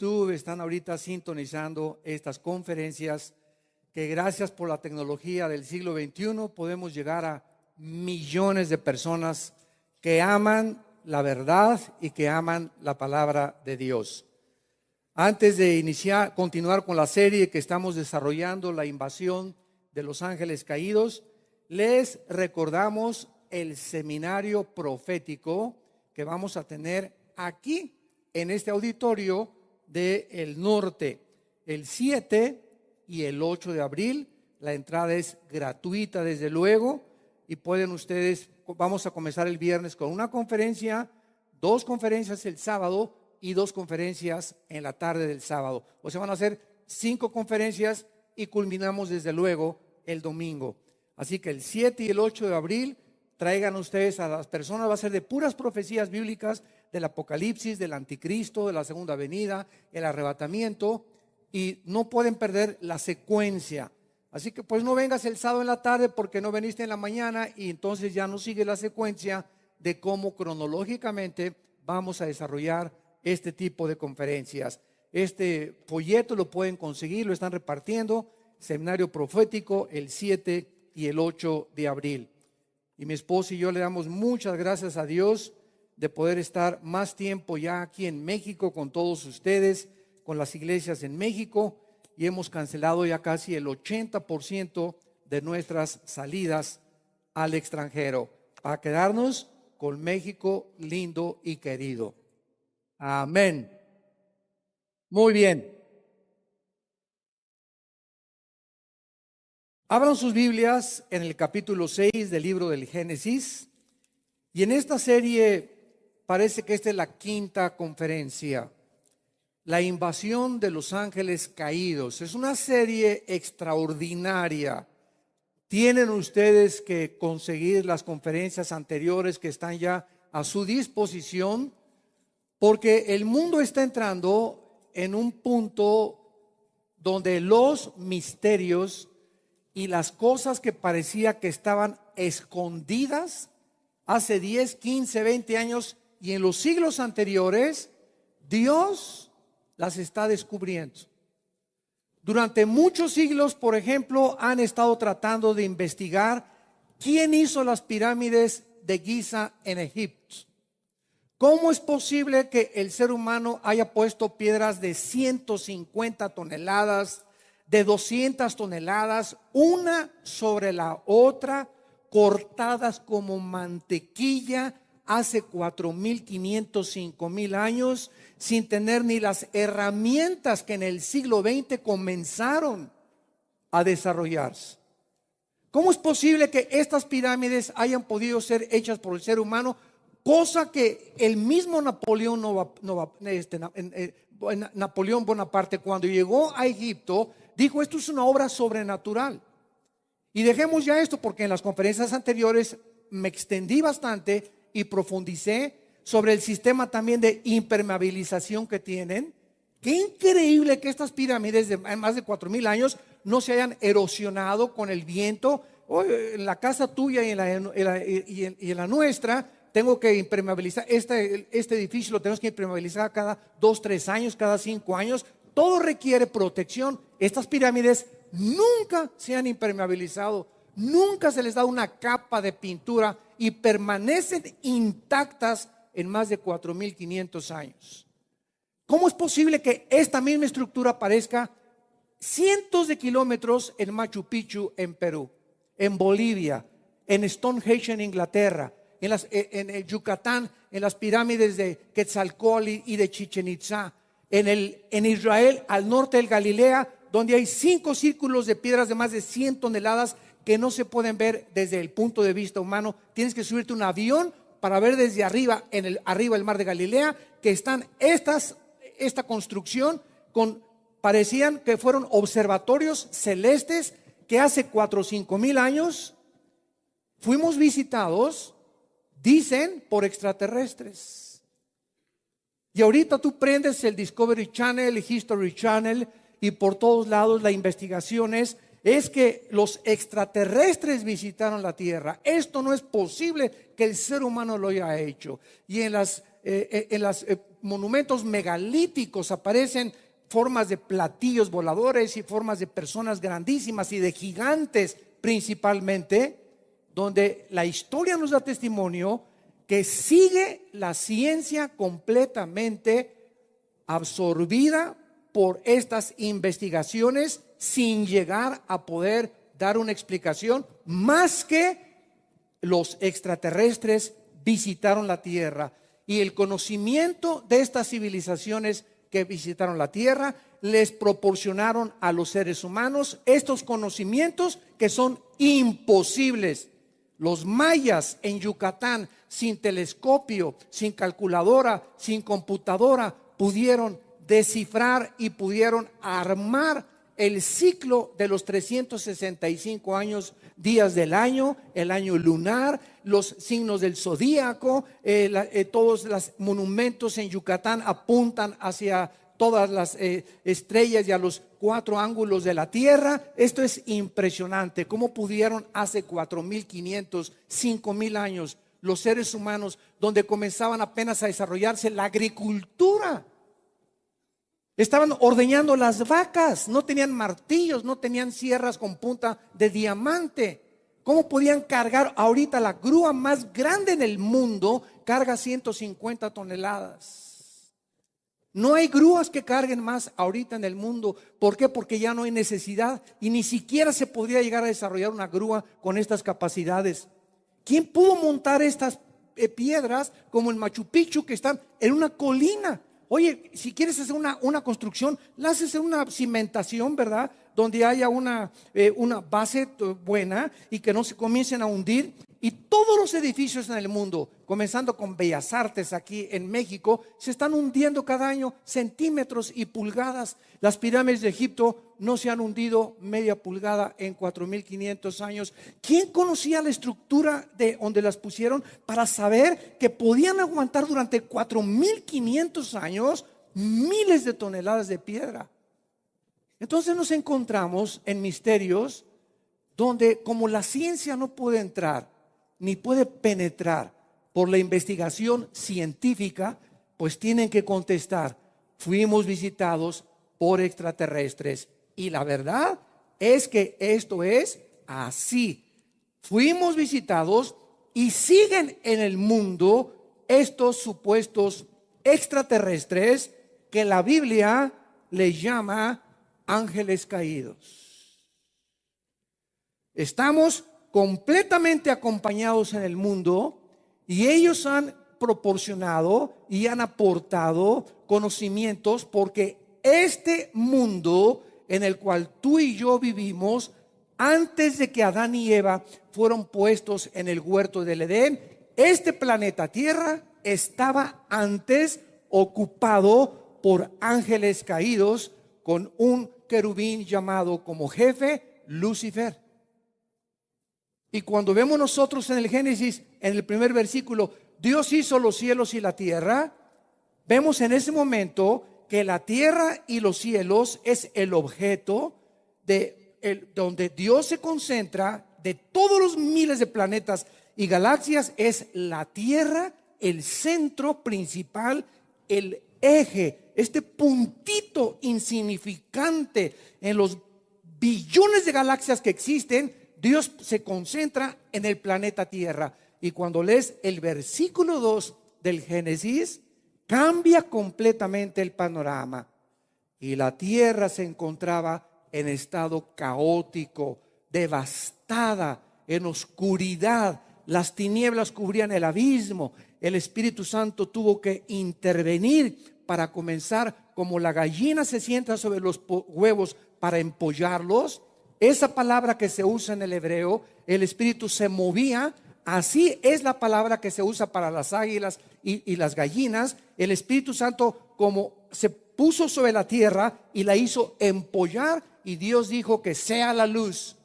YouTube están ahorita sintonizando estas conferencias que gracias por la tecnología del siglo XXI podemos llegar a millones de personas que aman la verdad y que aman la palabra de Dios. Antes de continuar con la serie que estamos desarrollando, la invasión de los ángeles caídos, les recordamos el seminario profético que vamos a tener aquí en este auditorio del norte, el 7 y el 8 de abril. La entrada es gratuita desde luego y pueden ustedes, vamos a comenzar el viernes con una conferencia, 2 conferencias el sábado y 2 conferencias en la tarde del sábado. O sea, van a ser 5 conferencias y culminamos desde luego el domingo. Así que el 7 y el 8 de abril traigan ustedes a las personas, va a ser de puras profecías bíblicas del Apocalipsis, del Anticristo, de la segunda venida, el arrebatamiento, y no pueden perder la secuencia. Así que pues no vengas el sábado en la tarde porque no viniste en la mañana y entonces ya no sigue la secuencia de cómo cronológicamente vamos a desarrollar este tipo de conferencias. Este folleto lo pueden conseguir, lo están repartiendo, seminario profético el 7 y el 8 de abril. Y mi esposa y yo le damos muchas gracias a Dios de poder estar más tiempo ya aquí en México con todos ustedes, con las iglesias en México, y hemos cancelado ya casi el 80% de nuestras salidas al extranjero para quedarnos con México lindo y querido. Amén. Muy bien. Abran sus Biblias en el capítulo 6 del libro del Génesis. Y en esta serie parece que esta es la 5ª conferencia. La invasión de los ángeles caídos. Es una serie extraordinaria. Tienen ustedes que conseguir las conferencias anteriores que están ya a su disposición, porque el mundo está entrando en un punto donde los misterios y las cosas que parecía que estaban escondidas hace 10, 15, 20 años y en los siglos anteriores, Dios las está descubriendo. Durante muchos siglos, por ejemplo, han estado tratando de investigar quién hizo las pirámides de Giza en Egipto. ¿Cómo es posible que el ser humano haya puesto piedras de 150 toneladas, de 200 toneladas, una sobre la otra, cortadas como mantequilla hace 4,500, 5,000 años, sin tener ni las herramientas que en el siglo XX comenzaron a desarrollarse? ¿Cómo es posible que estas pirámides hayan podido ser hechas por el ser humano? Cosa que el mismo Napoleón Napoleón Bonaparte, cuando llegó a Egipto, dijo: esto es una obra sobrenatural. Y dejemos ya esto, porque en las conferencias anteriores me extendí bastante y profundicé sobre el sistema también de impermeabilización que tienen. Qué increíble que estas pirámides de más de 4,000 años no se hayan erosionado con el viento. En la casa tuya y en la nuestra tengo que impermeabilizar. Este edificio lo tenemos que impermeabilizar cada 2, 3 años, cada 5 años. Todo requiere protección. Estas pirámides nunca se han impermeabilizado, nunca se les da una capa de pintura y permanecen intactas en más de 4,500 años. ¿Cómo es posible que esta misma estructura aparezca cientos de kilómetros en Machu Picchu en Perú, en Bolivia, en Stonehenge en Inglaterra, en el Yucatán, en las pirámides de Quetzalcóatl y de Chichén Itzá, en Israel, al norte del Galilea, donde hay 5 círculos de piedras de más de 100 toneladas que no se pueden ver desde el punto de vista humano? Tienes que subirte a un avión para ver desde arriba, arriba del mar de Galilea, que están esta construcción parecían que fueron observatorios celestes que hace 4 o 5 mil años fuimos visitados, dicen, por extraterrestres. Y ahorita tú prendes el Discovery Channel, el History Channel, y por todos lados la investigación es es que los extraterrestres visitaron la tierra. Esto no es posible que el ser humano lo haya hecho. Y en los monumentos megalíticos aparecen formas de platillos voladores y formas de personas grandísimas y de gigantes principalmente, donde la historia nos da testimonio que sigue la ciencia completamente absorbida por estas investigaciones sin llegar a poder dar una explicación más que los extraterrestres visitaron la tierra y el conocimiento de estas civilizaciones que visitaron la tierra les proporcionaron a los seres humanos estos conocimientos que son imposibles. Los mayas en Yucatán, sin telescopio, sin calculadora, sin computadora, pudieron descifrar y pudieron armar el ciclo de los 365 días del año, el año lunar, los signos del zodíaco, todos los monumentos en Yucatán apuntan hacia todas las estrellas y a los 4 ángulos de la tierra. Esto es impresionante. ¿Cómo pudieron hace 4,500, 5,000 años los seres humanos, donde comenzaban apenas a desarrollarse la agricultura? Estaban ordeñando las vacas, no tenían martillos, no tenían sierras con punta de diamante. ¿Cómo podían cargar? Ahorita la grúa más grande en el mundo carga 150 toneladas. No hay grúas que carguen más ahorita en el mundo. ¿Por qué? Porque ya no hay necesidad y ni siquiera se podría llegar a desarrollar una grúa con estas capacidades. ¿Quién pudo montar estas piedras como el Machu Picchu, que están en una colina? Oye, si quieres hacer una construcción, la haces en una cimentación, ¿verdad? Donde haya una base buena y que no se comiencen a hundir. Y todos los edificios en el mundo, comenzando con Bellas Artes aquí en México, se están hundiendo cada año centímetros y pulgadas. Las pirámides de Egipto no se han hundido media pulgada en 4,500 años. ¿Quién conocía la estructura de donde las pusieron para saber que podían aguantar durante 4,500 años miles de toneladas de piedra? Entonces nos encontramos en misterios donde, como la ciencia no puede entrar ni puede penetrar por la investigación científica, pues tienen que contestar: fuimos visitados por extraterrestres. Y la verdad es que esto es así. Fuimos visitados y siguen en el mundo estos supuestos extraterrestres que la Biblia les llama ángeles caídos. Estamos completamente acompañados en el mundo y ellos han proporcionado y han aportado conocimientos, porque este mundo en el cual tú y yo vivimos, antes de que Adán y Eva fueron puestos en el huerto del Edén, este planeta Tierra estaba antes ocupado por ángeles caídos, con un querubín llamado como jefe Lucifer. Y cuando vemos nosotros en el Génesis, en el primer versículo, Dios hizo los cielos y la tierra, vemos en ese momento que la tierra y los cielos es el objeto donde Dios se concentra de todos los miles de planetas y galaxias. Es la tierra el centro principal, el eje, este puntito insignificante en los billones de galaxias que existen. Dios se concentra en el planeta Tierra. Y cuando lees el versículo 2 del Génesis, cambia completamente el panorama. Y la tierra se encontraba en estado caótico, devastada, en oscuridad. Las tinieblas cubrían el abismo. El Espíritu Santo tuvo que intervenir para comenzar, como la gallina se sienta sobre los huevos para empollarlos. Esa palabra que se usa en el hebreo, el Espíritu se movía. Así es la palabra que se usa para las águilas y las gallinas. El Espíritu Santo, como se puso sobre la tierra y la hizo empollar, y Dios dijo que sea la luz.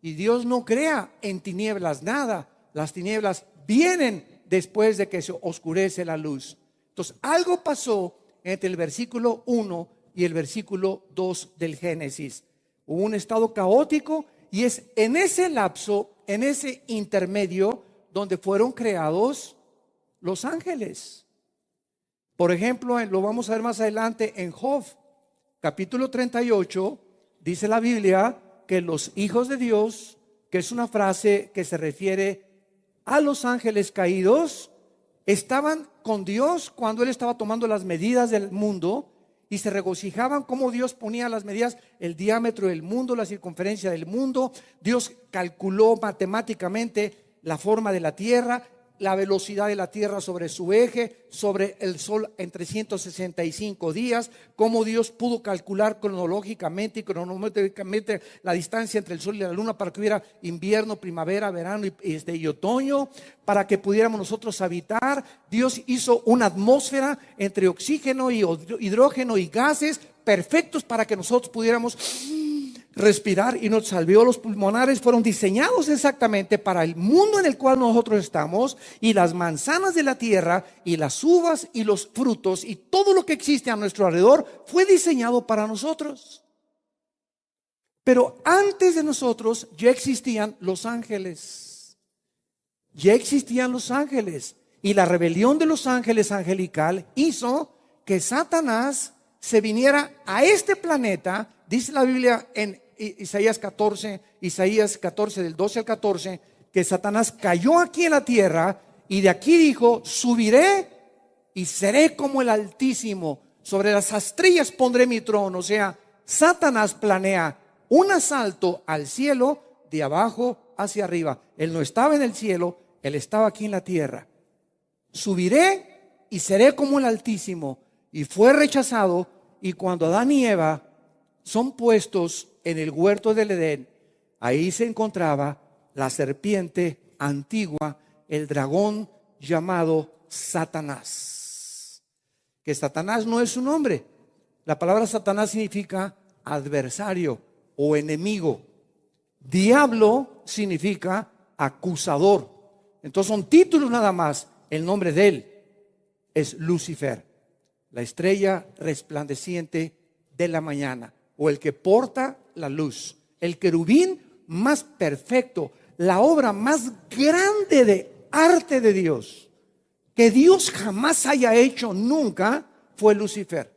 Y Dios no crea en tinieblas nada. Las tinieblas vienen después de que se oscurece la luz. Entonces algo pasó entre el versículo 1 y el versículo 2 del Génesis. hubo un estado caótico, y es en ese lapso, en ese intermedio, donde fueron creados los ángeles. Por ejemplo, lo vamos a ver más adelante en Job, capítulo 38, dice la Biblia que los hijos de Dios, que es una frase que se refiere a los ángeles caídos, estaban con Dios cuando Él estaba tomando las medidas del mundo, y se regocijaban como Dios ponía las medidas, el diámetro del mundo, la circunferencia del mundo. Dios calculó matemáticamente la forma de la tierra, la velocidad de la tierra sobre su eje, sobre el sol en 365 días, cómo Dios pudo calcular cronológicamente y cronométricamente la distancia entre el sol y la luna para que hubiera invierno, primavera, verano y otoño, para que pudiéramos nosotros habitar. Dios hizo una atmósfera entre oxígeno y hidrógeno y gases perfectos para que nosotros pudiéramos respirar, y nuestros alvéolos pulmonares fueron diseñados exactamente para el mundo en el cual nosotros estamos, y las manzanas de la tierra y las uvas y los frutos y todo lo que existe a nuestro alrededor fue diseñado para nosotros. Pero antes de nosotros ya existían los ángeles. Ya existían los ángeles, y la rebelión de los ángeles angelical hizo que Satanás se viniera a este planeta. Dice la Biblia en Isaías 14 del 12 al 14, que Satanás cayó aquí en la tierra, y de aquí dijo: subiré y seré como el Altísimo, sobre las estrellas pondré mi trono. O sea, Satanás planea un asalto al cielo de abajo hacia arriba. Él no estaba en el cielo, él estaba aquí en la tierra. Subiré y seré como el Altísimo. Y fue rechazado, y cuando Adán y Eva son puestos en el huerto del Edén, ahí se encontraba la serpiente antigua, el dragón llamado Satanás. Que Satanás no es su nombre. La palabra Satanás significa adversario o enemigo. Diablo significa acusador. Entonces son títulos nada más. El nombre de él es Lucifer, la estrella resplandeciente de la mañana, o el que porta la luz, el querubín más perfecto, la obra más grande de arte de Dios que Dios jamás haya hecho nunca, fue Lucifer.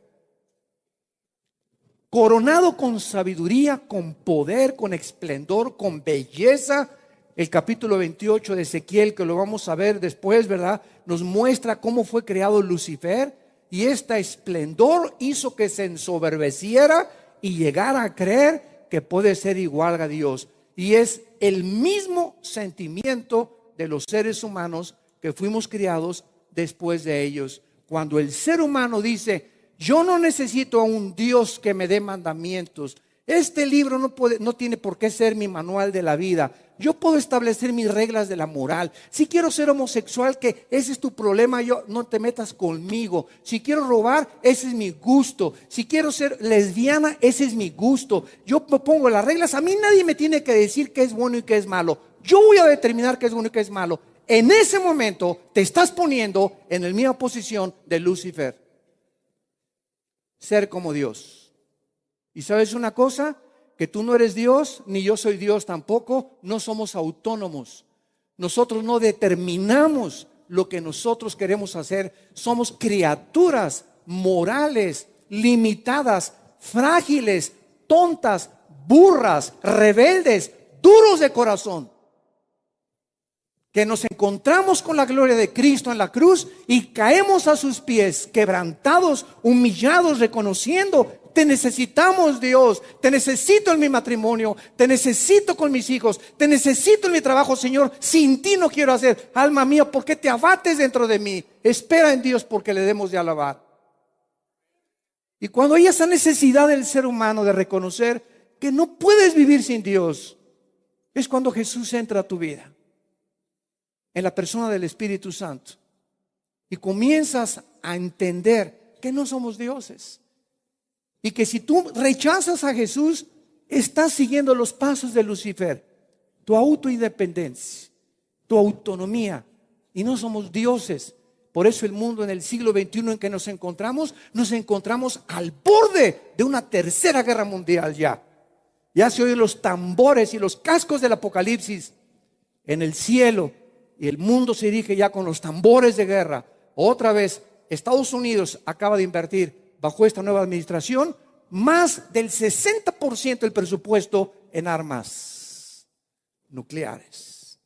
Coronado con sabiduría, con poder, con esplendor, con belleza. El capítulo 28 de Ezequiel, que lo vamos a ver después, ¿verdad?, nos muestra cómo fue creado Lucifer, y este esplendor hizo que se ensoberbeciera y llegara a creer que puede ser igual a Dios. Y es el mismo sentimiento de los seres humanos que fuimos criados después de ellos. Cuando el ser humano dice: yo no necesito a un Dios que me dé mandamientos. Este libro no tiene por qué ser mi manual de la vida. Yo puedo establecer mis reglas de la moral. Si quiero ser homosexual, que ese es tu problema, no te metas conmigo. Si quiero robar, ese es mi gusto. Si quiero ser lesbiana, ese es mi gusto. Yo pongo las reglas. A mí nadie me tiene que decir qué es bueno y qué es malo. Yo voy a determinar qué es bueno y qué es malo. En ese momento te estás poniendo en la misma posición de Lucifer. Ser como Dios. ¿Y sabes una cosa? Que tú no eres Dios, ni yo soy Dios tampoco. No somos autónomos. Nosotros no determinamos lo que nosotros queremos hacer. Somos criaturas morales, limitadas, frágiles, tontas, burras, rebeldes, duros de corazón, que nos encontramos con la gloria de Cristo en la cruz y caemos a sus pies, quebrantados, humillados, reconociendo: te necesitamos, Dios, te necesito en mi matrimonio, te necesito con mis hijos, te necesito en mi trabajo, Señor. Sin ti no quiero hacer. Alma mía, ¿por qué te abates dentro de mí? Espera en Dios, porque le debemos de alabar. Y cuando hay esa necesidad del ser humano de reconocer que no puedes vivir sin Dios, es cuando Jesús entra a tu vida, en la persona del Espíritu Santo, y comienzas a entender que no somos dioses, y que si tú rechazas a Jesús, estás siguiendo los pasos de Lucifer, tu autoindependencia, tu autonomía, y no somos dioses. Por eso el mundo en el siglo XXI en que nos encontramos al borde de una tercera guerra mundial ya. Ya se oyen los tambores y los cascos del Apocalipsis en el cielo, y el mundo se dirige ya con los tambores de guerra. Otra vez, Estados Unidos acaba de invertir bajo esta nueva administración más del 60% del presupuesto en armas nucleares.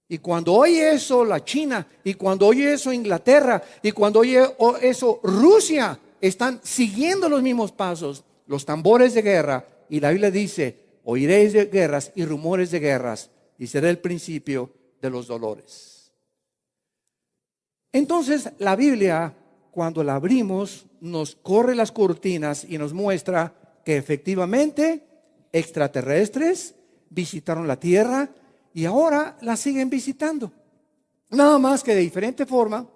Y cuando oye eso la China, y cuando oye eso Inglaterra, y cuando oye eso Rusia, están siguiendo los mismos pasos, los tambores de guerra. Y la Biblia dice: oiréis de guerras y rumores de guerras, y será el principio de los dolores. Entonces la Biblia, cuando la abrimos, nos corre las cortinas y nos muestra que efectivamente extraterrestres visitaron la Tierra y ahora la siguen visitando. Nada más que de diferente forma,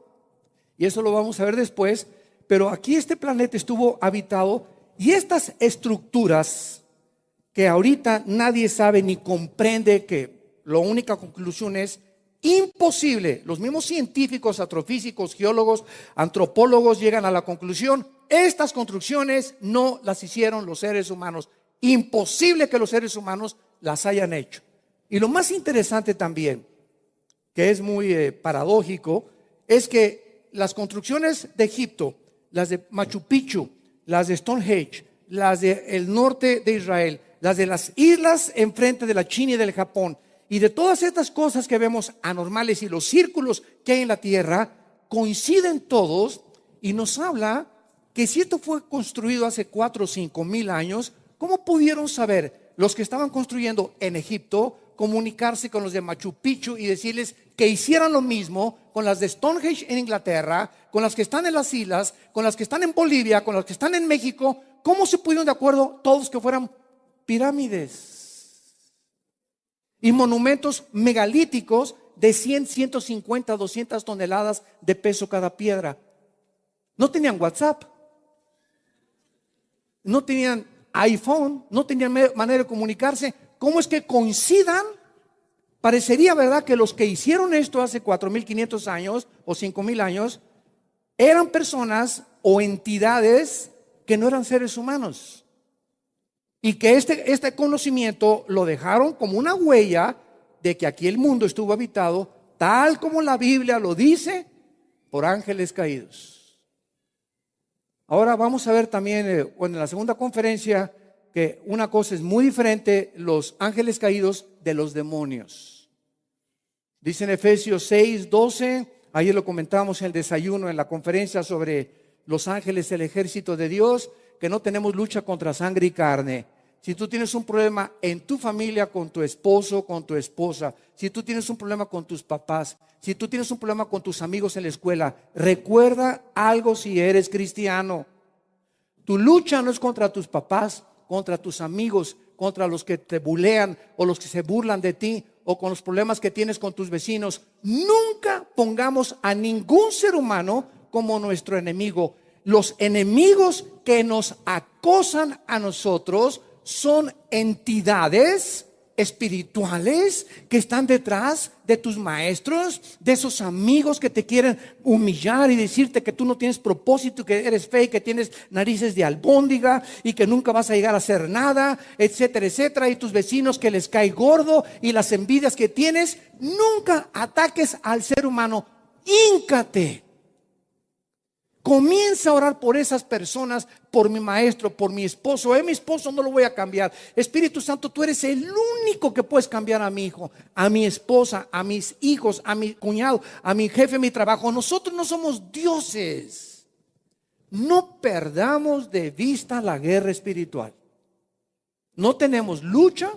y eso lo vamos a ver después. Pero aquí este planeta estuvo habitado, y estas estructuras que ahorita nadie sabe ni comprende, que la única conclusión es imposible. Los mismos científicos, astrofísicos, geólogos, antropólogos llegan a la conclusión: estas construcciones no las hicieron los seres humanos. Imposible que los seres humanos las hayan hecho. Y lo más interesante también, que es muy paradójico, es que las construcciones de Egipto, las de Machu Picchu, las de Stonehenge, las del norte de Israel, las de las islas enfrente de la China y del Japón, y de todas estas cosas que vemos anormales y los círculos que hay en la tierra, coinciden todos, y nos habla que si esto fue construido hace 4 o 5 mil años, ¿cómo pudieron saber los que estaban construyendo en Egipto comunicarse con los de Machu Picchu y decirles que hicieran lo mismo con las de Stonehenge en Inglaterra, con las que están en las islas, con las que están en Bolivia, con las que están en México? ¿Cómo se pusieron de acuerdo todos que fueran pirámides y monumentos megalíticos de 100, 150, 200 toneladas de peso cada piedra? No tenían WhatsApp, no tenían iPhone, no tenían manera de comunicarse. ¿Cómo es que coincidan? Parecería, ¿verdad?, que los que hicieron esto hace 4.500 años o 5.000 años eran personas o entidades que no eran seres humanos, y que este conocimiento lo dejaron como una huella de que aquí el mundo estuvo habitado, tal como la Biblia lo dice, por ángeles caídos. Ahora vamos a ver también en la segunda conferencia que una cosa es muy diferente: los ángeles caídos de los demonios. Dice en Efesios 6:12, ayer lo comentamos en el desayuno, en la conferencia sobre los ángeles, el ejército de Dios, que no tenemos lucha contra sangre y carne. Si tú tienes un problema en tu familia, con tu esposo, con tu esposa, si tú tienes un problema con tus papás, si tú tienes un problema con tus amigos en la escuela, recuerda algo: si eres cristiano, tu lucha no es contra tus papás, contra tus amigos, contra los que te bulean o los que se burlan de ti, o con los problemas que tienes con tus vecinos. Nunca pongamos a ningún ser humano como nuestro enemigo. Los enemigos que nos acosan a nosotros son entidades espirituales que están detrás de tus maestros, de esos amigos que te quieren humillar y decirte que tú no tienes propósito, que eres feo, que tienes narices de albóndiga y que nunca vas a llegar a hacer nada, etcétera, etcétera. Y tus vecinos que les cae gordo, y las envidias que tienes. Nunca ataques al ser humano. Híncate. Comienza a orar por esas personas, por mi maestro, por mi esposo. Mi esposo no lo voy a cambiar. Espíritu Santo, tú eres el único que puedes cambiar a mi hijo, a mi esposa, a mis hijos, a mi cuñado, a mi jefe en mi trabajo. Nosotros no somos dioses. No perdamos de vista la guerra espiritual. No tenemos lucha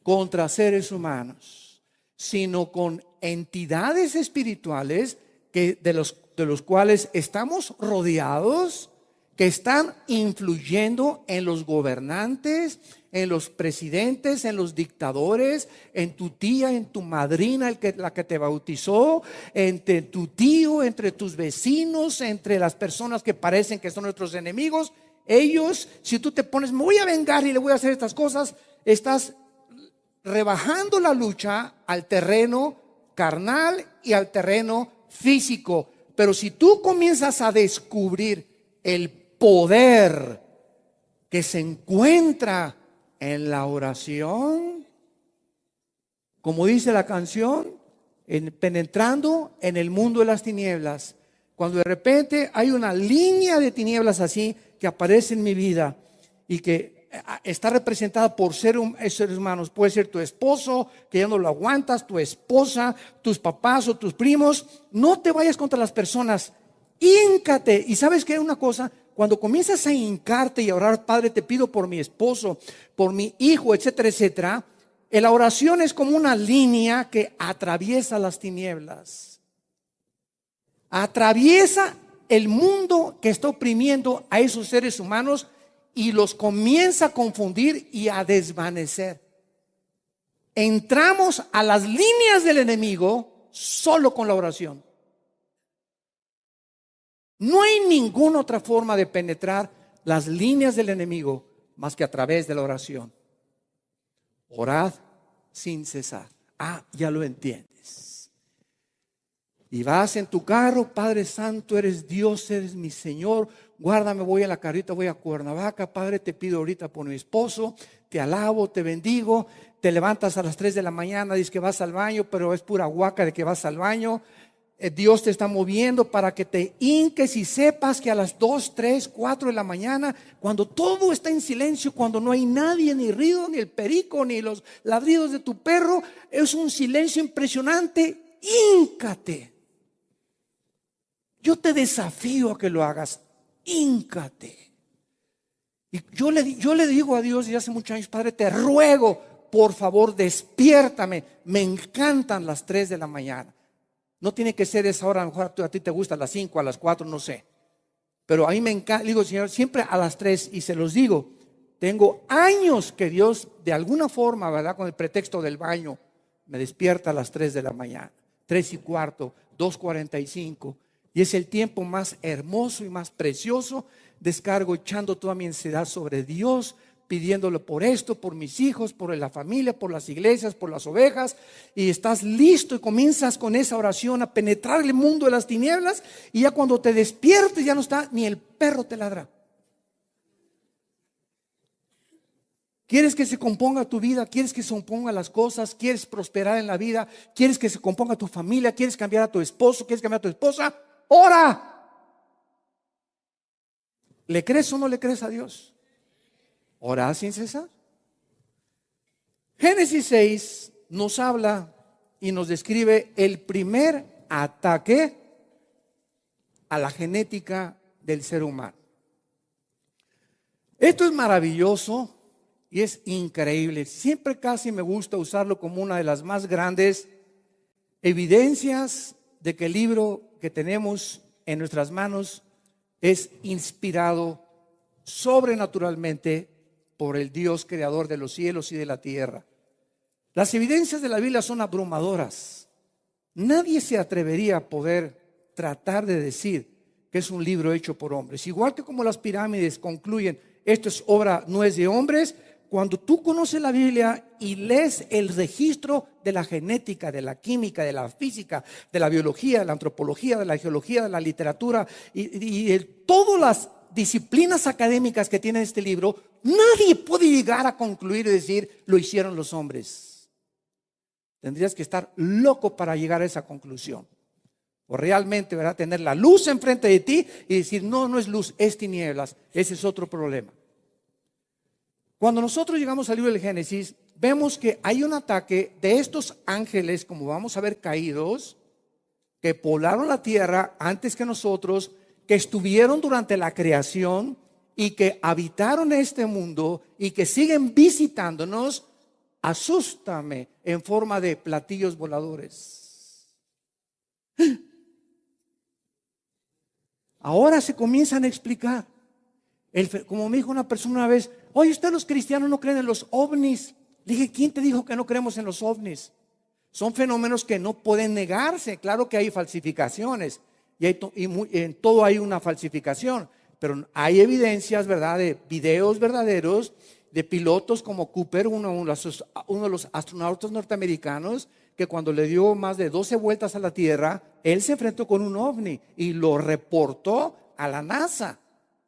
contra seres humanos, sino con entidades espirituales de los cuales estamos rodeados, que están influyendo en los gobernantes, en los presidentes, en los dictadores, en tu tía, en tu madrina, la que te bautizó, entre tu tío, entre tus vecinos, entre las personas que parecen que son nuestros enemigos. Ellos, si tú te pones, me voy a vengar y le voy a hacer estas cosas, estás rebajando la lucha al terreno carnal y al terreno físico. Pero si tú comienzas a descubrir el poder que se encuentra en la oración, como dice la canción, penetrando en el mundo de las tinieblas. Cuando de repente hay una línea de tinieblas así que aparece en mi vida y que está representada por seres humanos. Puede ser tu esposo, que ya no lo aguantas, tu esposa, tus papás o tus primos. No te vayas contra las personas. Híncate. Y sabes que una cosa, cuando comienzas a hincarte y a orar, Padre, te pido por mi esposo, por mi hijo, etcétera, etcétera. La oración es como una línea que atraviesa las tinieblas. Atraviesa el mundo que está oprimiendo a esos seres humanos y los comienza a confundir y a desvanecer. Entramos a las líneas del enemigo solo con la oración. No hay ninguna otra forma de penetrar las líneas del enemigo más que a través de la oración. Orad sin cesar. Ya lo entiendes. Y vas en tu carro, Padre Santo, eres Dios, eres mi Señor. Guárdame, voy a la carrita, voy a Cuernavaca. Padre, te pido ahorita por mi esposo. Te alabo, te bendigo. Te levantas a las 3 de la mañana, dices que vas al baño, pero es pura guaca de que vas al baño. Dios te está moviendo para que te hinques y sepas que a las 2, 3, 4 de la mañana, cuando todo está en silencio, cuando no hay nadie, ni ruido, ni el perico, ni los ladridos de tu perro, es un silencio impresionante. Híncate. Yo te desafío a que lo hagas. Híncate. Y yo le digo a Dios, y hace muchos años, Padre, te ruego, por favor, despiértame. Me encantan las 3 de la mañana. No tiene que ser esa hora, a lo mejor a ti te gusta a las 5, a las 4, no sé. Pero a mí me encanta, digo, Señor, siempre a las 3, y se los digo, tengo años que Dios, de alguna forma, ¿verdad? Con el pretexto del baño, me despierta a las 3 de la mañana, 3 y cuarto, 2:45. Y es el tiempo más hermoso y más precioso. Descargo echando toda mi ansiedad sobre Dios, pidiéndole por esto, por mis hijos, por la familia, por las iglesias, por las ovejas. Y estás listo y comienzas con esa oración a penetrar el mundo de las tinieblas. Y ya cuando te despiertes ya no está, ni el perro te ladra. ¿Quieres que se componga tu vida? ¿Quieres que se compongan las cosas? ¿Quieres prosperar en la vida? ¿Quieres que se componga tu familia? ¿Quieres cambiar a tu esposo? ¿Quieres cambiar a tu esposa? ¡Ora! ¿Le crees o no le crees a Dios? Orad sin cesar. Génesis 6 nos habla y nos describe el primer ataque a la genética del ser humano. Esto es maravilloso y es increíble. Siempre casi me gusta usarlo como una de las más grandes evidencias de que el libro que tenemos en nuestras manos es inspirado sobrenaturalmente por el Dios creador de los cielos y de la tierra. Las evidencias de la Biblia son abrumadoras. Nadie se atrevería a poder tratar de decir que es un libro hecho por hombres. Igual que como las pirámides concluyen, esto es obra, no es de hombres. Cuando tú conoces la Biblia y lees el registro de la genética, de la química, de la física, de la biología, de la antropología, de la geología, de la literatura y todas las disciplinas académicas que tiene este libro, nadie puede llegar a concluir y decir, lo hicieron los hombres. Tendrías que estar loco para llegar a esa conclusión. O realmente, ¿verdad?, tener la luz enfrente de ti y decir, no, no es luz, es tinieblas. Ese es otro problema. Cuando nosotros llegamos al libro del Génesis, vemos que hay un ataque de estos ángeles, como vamos a ver, caídos, que poblaron la tierra antes que nosotros, que estuvieron durante la creación y que habitaron este mundo y que siguen visitándonos. Asústame en forma de platillos voladores. Ahora se comienzan a explicar. Como me dijo una persona una vez, oye, ustedes los cristianos no creen en los ovnis. Le dije, ¿quién te dijo que no creemos en los ovnis? Son fenómenos que no pueden negarse. Claro que hay falsificaciones y en todo hay una falsificación, pero hay evidencias, ¿verdad?, de videos verdaderos de pilotos como Cooper, uno de los astronautas norteamericanos, que cuando le dio más de 12 vueltas a la Tierra, él se enfrentó con un ovni y lo reportó a la NASA.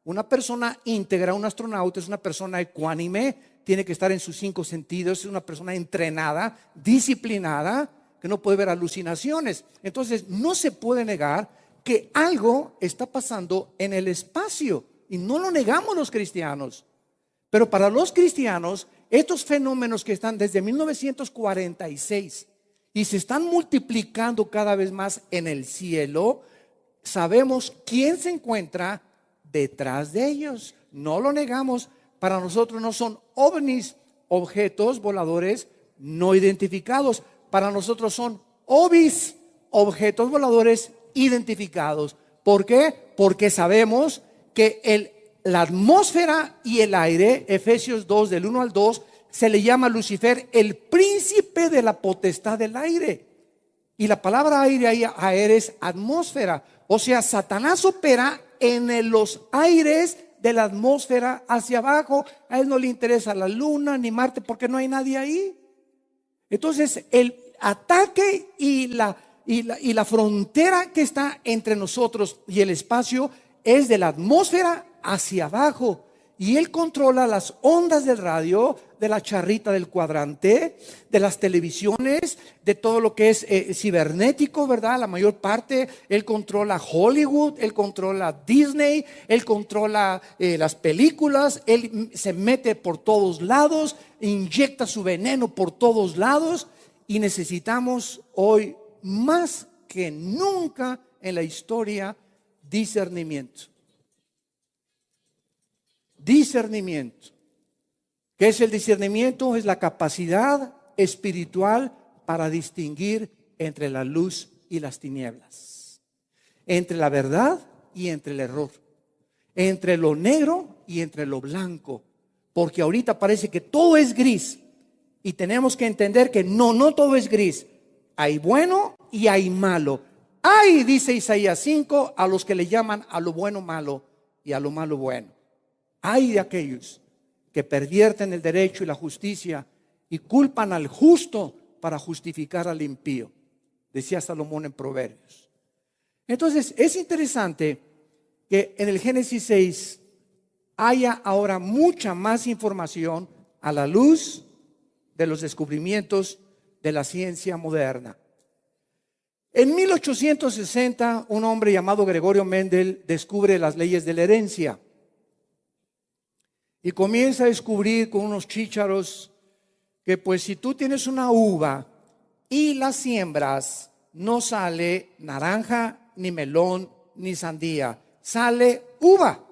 Una persona íntegra, un astronauta, es una persona ecuánime, tiene que estar en sus 5 sentidos, es una persona entrenada, disciplinada, que no puede ver alucinaciones. Entonces, no se puede negar que algo está pasando en el espacio, y no lo negamos los cristianos. Pero para los cristianos, estos fenómenos que están desde 1946 y se están multiplicando cada vez más en el cielo, sabemos quién se encuentra detrás de ellos. No lo negamos. Para nosotros no son ovnis, objetos voladores no identificados. Para nosotros son ovis, objetos voladores identificados. ¿Por qué? Porque sabemos que la atmósfera y el aire, Efesios 2 del 1 al 2, se le llama a Lucifer el príncipe de la potestad del aire. Y la palabra aire es atmósfera. O sea, Satanás opera en los aires de la atmósfera hacia abajo. A él no le interesa la luna ni Marte porque no hay nadie ahí. Entonces el ataque y la frontera que está entre nosotros y el espacio es de la atmósfera hacia abajo. Y él controla las ondas del radio, de la charrita del cuadrante, de las televisiones, de todo lo que es cibernético, ¿verdad? La mayor parte. Él controla Hollywood, él controla Disney, él controla las películas, él se mete por todos lados, inyecta su veneno por todos lados. Y necesitamos hoy más que nunca en la historia discernimiento. Discernimiento. ¿Qué es el discernimiento? Es la capacidad espiritual para distinguir entre la luz y las tinieblas, entre la verdad y entre el error, entre lo negro y entre lo blanco. Porque ahorita parece que todo es gris y tenemos que entender que no todo es gris. Hay bueno y hay malo. Ay, dice Isaías 5, a los que le llaman a lo bueno malo y a lo malo bueno. Hay de aquellos que pervierten el derecho y la justicia y culpan al justo para justificar al impío, decía Salomón en Proverbios. Entonces es interesante que en el Génesis 6 haya ahora mucha más información a la luz de los descubrimientos de la ciencia moderna. En 1860 un hombre llamado Gregorio Mendel descubre las leyes de la herencia. Y comienza a descubrir con unos chícharos que pues si tú tienes una uva y la siembras, no sale naranja, ni melón, ni sandía, sale uva.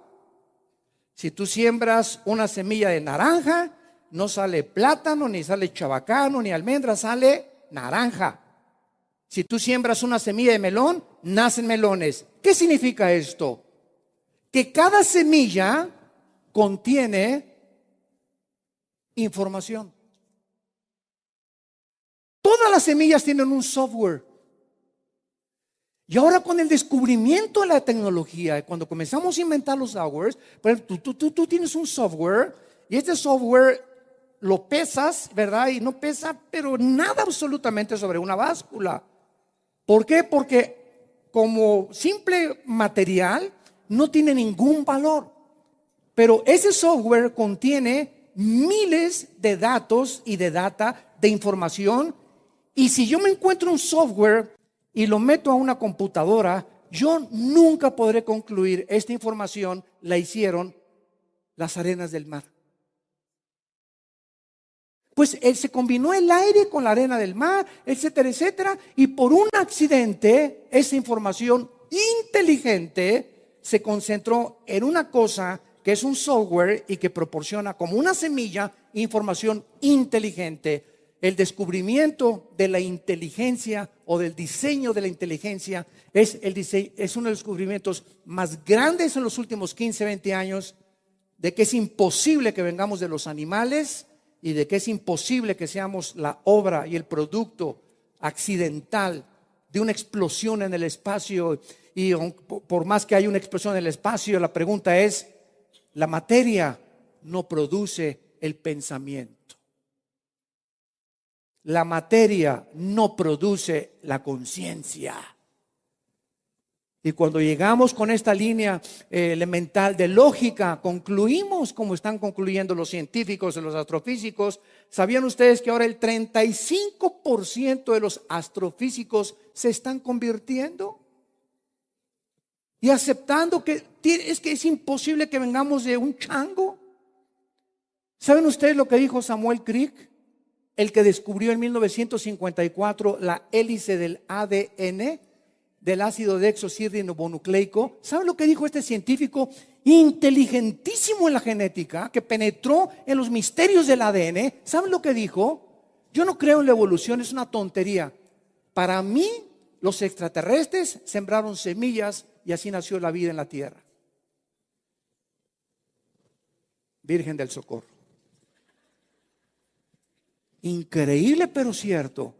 Si tú siembras una semilla de naranja, no sale plátano, ni sale chabacano, ni almendra, sale naranja. Si tú siembras una semilla de melón, nacen melones. ¿Qué significa esto? Que cada semilla contiene información. Todas las semillas tienen un software. Y ahora con el descubrimiento de la tecnología, cuando comenzamos a inventar los softwares, por ejemplo, tú tienes un software y este software lo pesas, ¿verdad? Y no pesa, pero nada absolutamente sobre una báscula. ¿Por qué? Porque como simple material no tiene ningún valor. Pero ese software contiene miles de datos y de data, de información. Y si yo me encuentro un software y lo meto a una computadora, yo nunca podré concluir esta información la hicieron las arenas del mar. Pues se combinó el aire con la arena del mar, etcétera, etcétera. Y por un accidente, esa información inteligente se concentró en una cosa que es un software y que proporciona como una semilla información inteligente. El descubrimiento de la inteligencia o del diseño de la inteligencia es uno de los descubrimientos más grandes en los últimos 15, 20 años, de que es imposible que vengamos de los animales y de que es imposible que seamos la obra y el producto accidental de una explosión en el espacio. Y por más que haya una explosión en el espacio, la pregunta es: la materia no produce el pensamiento. La materia no produce la conciencia. Y cuando llegamos con esta línea elemental de lógica, concluimos como están concluyendo los científicos y los astrofísicos. ¿Sabían ustedes que ahora el 35% de los astrofísicos se están convirtiendo? Y aceptando que es imposible que vengamos de un chango. ¿Saben ustedes lo que dijo Samuel Crick? El que descubrió en 1954 la hélice del ADN, del ácido desoxirribonucleico. ¿Saben lo que dijo este científico inteligentísimo en la genética, que penetró en los misterios del ADN? ¿Saben lo que dijo? Yo no creo en la evolución, es una tontería. Para mí, los extraterrestres sembraron semillas y así nació la vida en la tierra. Virgen del Socorro. Increíble, pero cierto.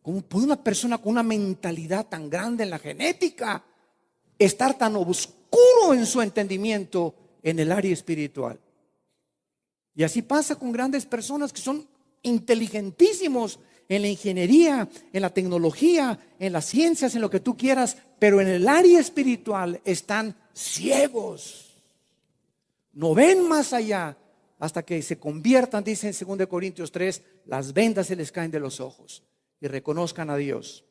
¿Cómo puede una persona con una mentalidad tan grande en la genética estar tan oscuro en su entendimiento en el área espiritual? Y así pasa con grandes personas que son inteligentísimos en la ingeniería, en la tecnología, en las ciencias, en lo que tú quieras, pero en el área espiritual están ciegos. No ven más allá hasta que se conviertan, dice en 2 Corintios 3, las vendas se les caen de los ojos y reconozcan a Dios.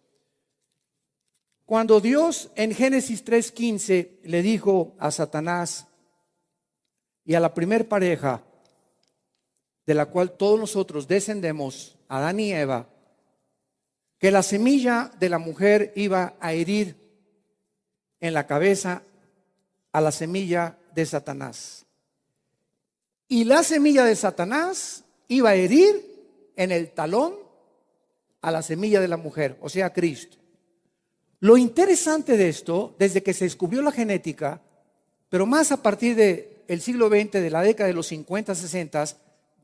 Cuando Dios en Génesis 3:15 le dijo a Satanás y a la primer pareja de la cual todos nosotros descendemos, Adán y Eva, que la semilla de la mujer iba a herir en la cabeza a la semilla de Satanás, y la semilla de Satanás iba a herir en el talón a la semilla de la mujer, o sea, Cristo. Lo interesante de esto, desde que se descubrió la genética, pero más a partir del siglo XX, de la década de los 50, 60,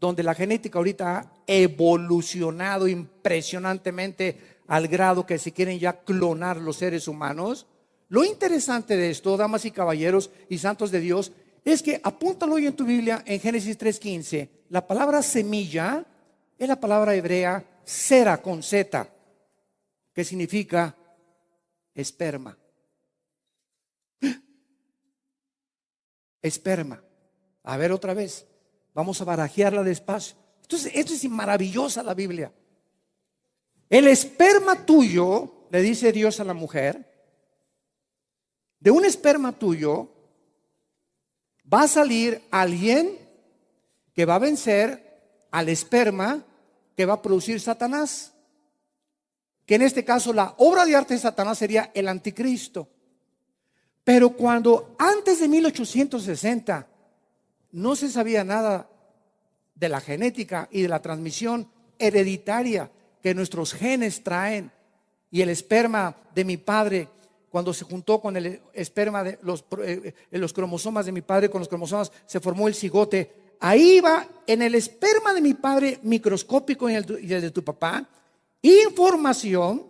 donde la genética ahorita ha evolucionado impresionantemente al grado que se quieren ya clonar los seres humanos. Lo interesante de esto, damas y caballeros y santos de Dios, es que apúntalo hoy en tu Biblia en Génesis 3:15. La palabra semilla es la palabra hebrea sera con Z, que significa esperma. Esperma. A ver otra vez. Vamos a barajearla despacio. Entonces, esto es maravillosa la Biblia. El esperma tuyo, le dice Dios a la mujer, de un esperma tuyo va a salir alguien que va a vencer al esperma que va a producir Satanás, que en este caso la obra de arte de Satanás sería el anticristo. Pero cuando antes de 1860 no se sabía nada de la genética y de la transmisión hereditaria que nuestros genes traen, y el esperma de mi padre, cuando se juntó con el esperma de los cromosomas de mi padre con los cromosomas, se formó el cigote. Ahí va en el esperma de mi padre microscópico y el de tu papá, información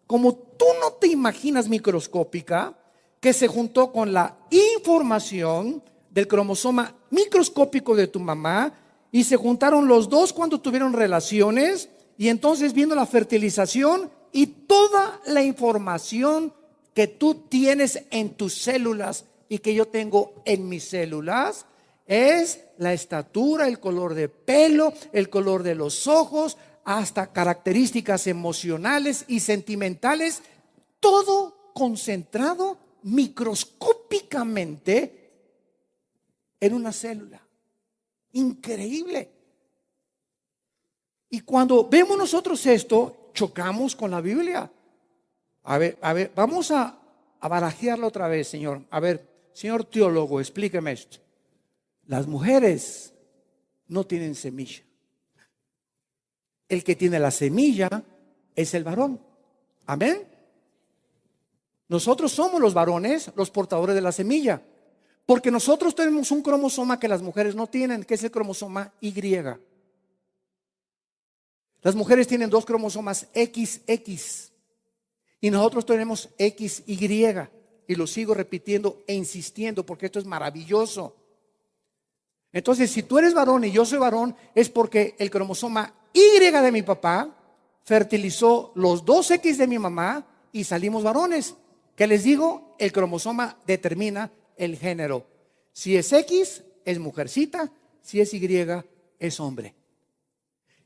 como tú no te imaginas microscópica, que se juntó con la información del cromosoma microscópico de tu mamá, y se juntaron los dos cuando tuvieron relaciones, y entonces vino la fertilización y toda la información que tú tienes en tus células y que yo tengo en mis células es la estatura, el color de pelo, el color de los ojos, hasta características emocionales y sentimentales, todo concentrado microscópicamente en una célula. Increíble. Y cuando vemos nosotros esto, chocamos con la Biblia. A ver, vamos a barajearlo otra vez, Señor. A ver, señor teólogo, explíqueme esto. Las mujeres no tienen semilla. El que tiene la semilla es el varón. Amén. Nosotros somos los varones, los portadores de la semilla, porque nosotros tenemos un cromosoma que las mujeres no tienen, que es el cromosoma Y. Las mujeres tienen dos cromosomas XX y nosotros tenemos XY, y lo sigo repitiendo e insistiendo porque esto es maravilloso. Entonces, si tú eres varón y yo soy varón, es porque el cromosoma Y de mi papá fertilizó los dos X de mi mamá y salimos varones. ¿Qué les digo? El cromosoma determina el género. Si es X, es mujercita. Si es Y, es hombre.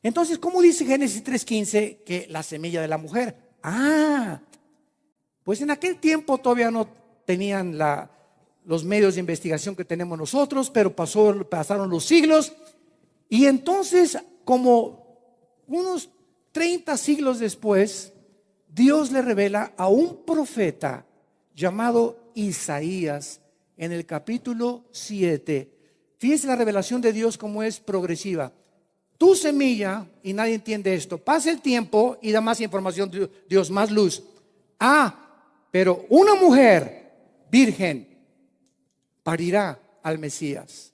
Entonces, ¿cómo dice Génesis 3:15 que la semilla de la mujer? Pues en aquel tiempo todavía no tenían los medios de investigación que tenemos nosotros, pero pasaron los siglos. Y entonces, como unos 30 siglos después, Dios le revela a un profeta llamado Isaías en el capítulo 7. Fíjese la revelación de Dios como es progresiva. Tu semilla, y nadie entiende esto, pasa el tiempo y da más información, Dios, más luz. Pero una mujer virgen parirá al Mesías.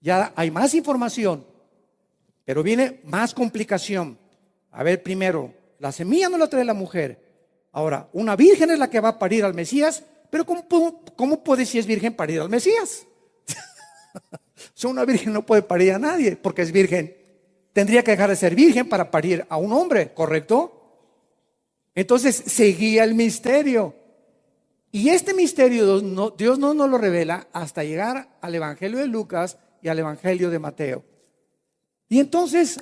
Ya hay más información, pero viene más complicación. A ver, primero, la semilla no la trae la mujer. Ahora, una virgen es la que va a parir al Mesías, pero ¿cómo puede, si es virgen, parir al Mesías? Una virgen no puede parir a nadie porque es virgen. Tendría que dejar de ser virgen para parir a un hombre, ¿correcto? Entonces seguía el misterio. Y este misterio Dios no nos lo revela hasta llegar al Evangelio de Lucas y al Evangelio de Mateo. Y entonces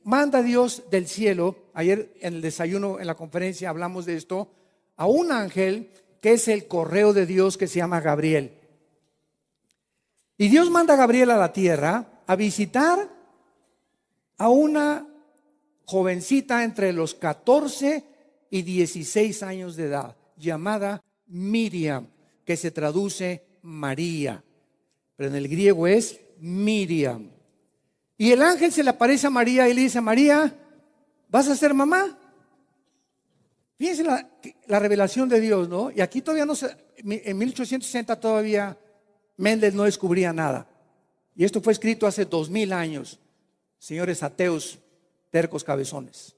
manda Dios del cielo, ayer en el desayuno, en la conferencia hablamos de esto, a un ángel que es el correo de Dios que se llama Gabriel. Y Dios manda a Gabriel a la tierra a visitar a una jovencita entre los 14 y 16 años de edad, llamada Miriam, que se traduce María, pero en el griego es Miriam. Y el ángel se le aparece a María y le dice: María, ¿vas a ser mamá? Fíjense la revelación de Dios, ¿no? Y aquí todavía no se, en 1860 todavía Mendel no descubría nada. Y esto fue escrito hace 2000 años. Señores ateos, tercos, cabezones.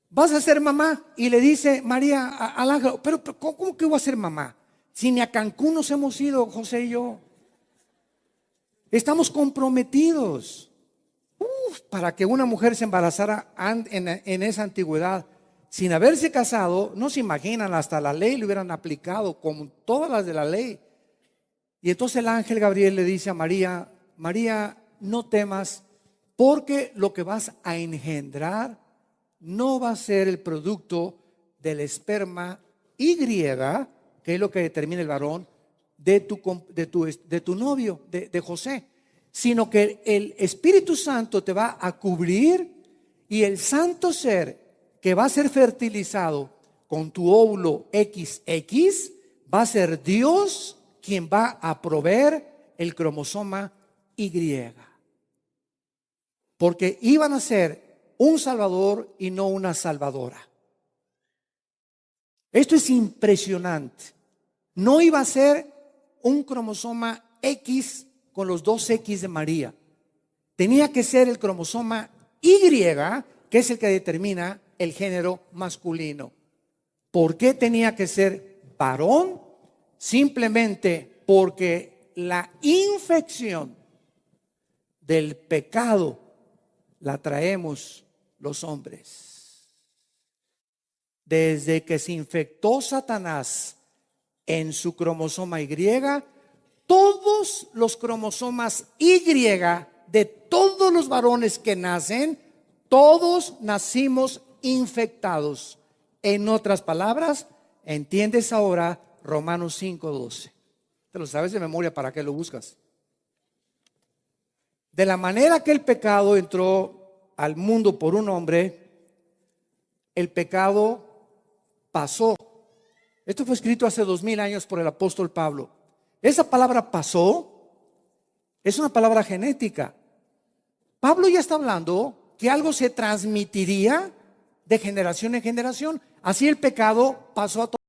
¿Vas a ser mamá? Y le dice María al ángel: pero ¿cómo que voy a ser mamá? Si ni a Cancún nos hemos ido, José y yo. Estamos comprometidos. Para que una mujer se embarazara en esa antigüedad sin haberse casado, no se imaginan, hasta la ley le hubieran aplicado como todas las de la ley. Y entonces el ángel Gabriel le dice a María: María, no temas, porque lo que vas a engendrar no va a ser el producto del esperma Y, que es lo que determina el varón, de tu novio, de José, sino que el Espíritu Santo te va a cubrir, y el santo ser que va a ser fertilizado con tu óvulo XX va a ser Dios quien va a proveer el cromosoma Y. Porque iban a ser un salvador y no una salvadora. Esto es impresionante. No iba a ser un cromosoma X con los dos X de María. Tenía que ser el cromosoma Y, que es el que determina el género masculino. ¿Por qué tenía que ser varón? Simplemente porque la infección del pecado la traemos los hombres. Desde que se infectó Satanás en su cromosoma Y, todos los cromosomas Y de todos los varones que nacen, todos nacimos infectados. En otras palabras, ¿entiendes ahora Romanos 5:12? Te lo sabes de memoria, ¿para qué lo buscas? De la manera que el pecado entró al mundo por un hombre, el pecado pasó. Esto fue escrito hace 2000 años por el apóstol Pablo. Esa palabra pasó es una palabra genética. Pablo ya está hablando que algo se transmitiría de generación en generación. Así el pecado pasó a todos.